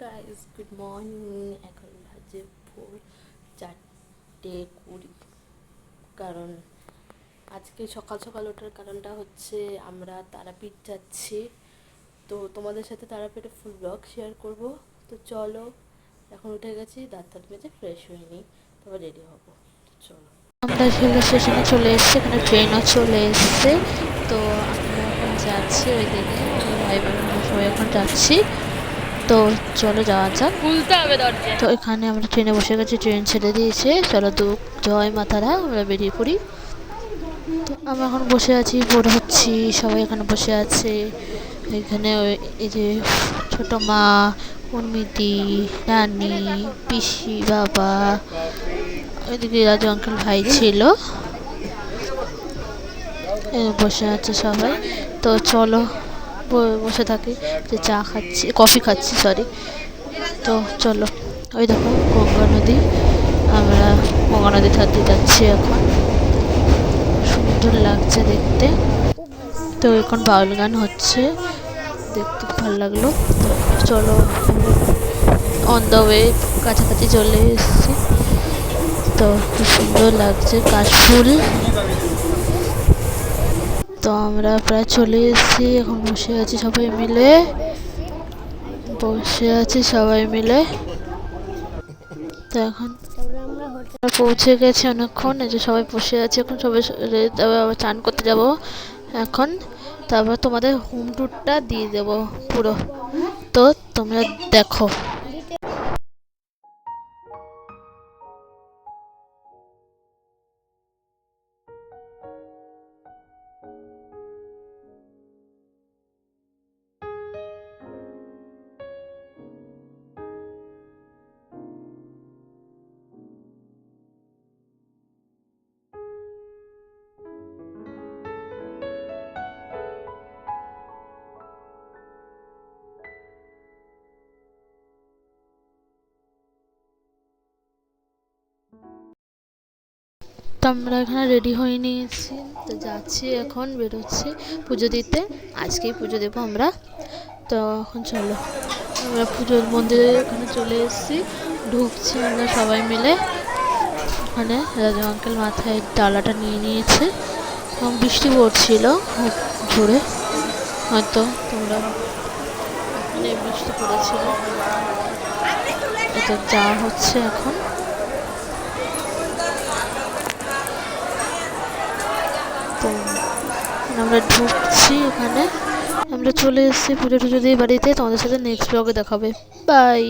Guys, good morning. এখন বাজে ভোর 4:20। কারণ আজকে সকাল সকাল ওঠার কারণটা হচ্ছে আমরা তারাপীঠ যাচ্ছি। তো তোমাদের সাথে তারাপীঠে ফুল ব্লগ শেয়ার করব। তো চলো, এখন উঠে গেছি, দাঁত মেজে ফ্রেশ হয়ে নিই, তারপর রেডি হবো। চলো, আমরা রেল স্টেশনে চলে এসেছি, এখানে ট্রেনও চলে এসছে। তো আমরা এখন যাচ্ছি ওইদিকে, ভাই বোন সবাই এখন যাচ্ছি। তো চলো যাওয়া যাক, খুলতে হবে দরজা। তো এখানে আমরা ট্রেনে বসে গেছি, ট্রেন ছেড়ে দিয়েছে। চলো জয় মাতারা, আমরা বেরিয়ে পড়ি। তো আমরা এখন বসে আছি, বড় হচ্ছি, সবাই এখানে বসে আছে। এখানে এই যে ছোট মা, উর্মিতি, নানি, পিসি, বাবা, ওইদিকে রাজু আঙ্কেল ভাই ছিল, বসে আছে সবাই। তো চলো বসে থাকি, যে চা খাচ্ছি, কফি খাচ্ছি সরি। তো চলো, ওই দেখো গঙ্গা নদী, আমরা গঙ্গা নদীর ধার দিয়ে যাচ্ছি এখন। সুন্দর লাগছে দেখতে। তো এখন বাউল গান হচ্ছে, দেখতে ভালো লাগলো। তো চলো, অন দ্য ওয়ে, কাছাকাছি চলে এসেছি। তো খুব সুন্দর লাগছে, কাশফুল। তো আমরা প্রায় চলে এসেছি, এখন বসে আছি সবাই মিলে, তো এখন পৌঁছে গেছি অনেকক্ষণ, এই যে সবাই বসে আছে, এখন সবাই আবার চান করতে যাব এখন। তারপর তোমাদের হোম ট্যুরটা দিয়ে দেবো পুরো, তো তোমরা দেখো। তো আমরা এখানে রেডি হয়ে নিয়েছি, তো যাচ্ছি, এখন বেরোচ্ছি পুজো দিতে। আজকেই পুজো দেবো আমরা। তো এখন চলো, আমরা পুজোর মন্দিরে এখানে চলে এসেছি, ঢুকছি আমরা সবাই মিলে। ওখানে রাজু আঙ্কেল মাথায় ডালাটা নিয়ে নিয়েছে, এবং বৃষ্টি পড়ছিল খুব জোরে, হয়তো তোমরা এখানে বৃষ্টি পড়েছিল। এটা যা হচ্ছে এখন। তো আমরা ঢুকছি এখানে, আমরা চলে এসেছি পুজো টুজো দিয়ে বাড়িতে। তোমাদের সাথে নেক্সট ব্লগে দেখাবে। বাই।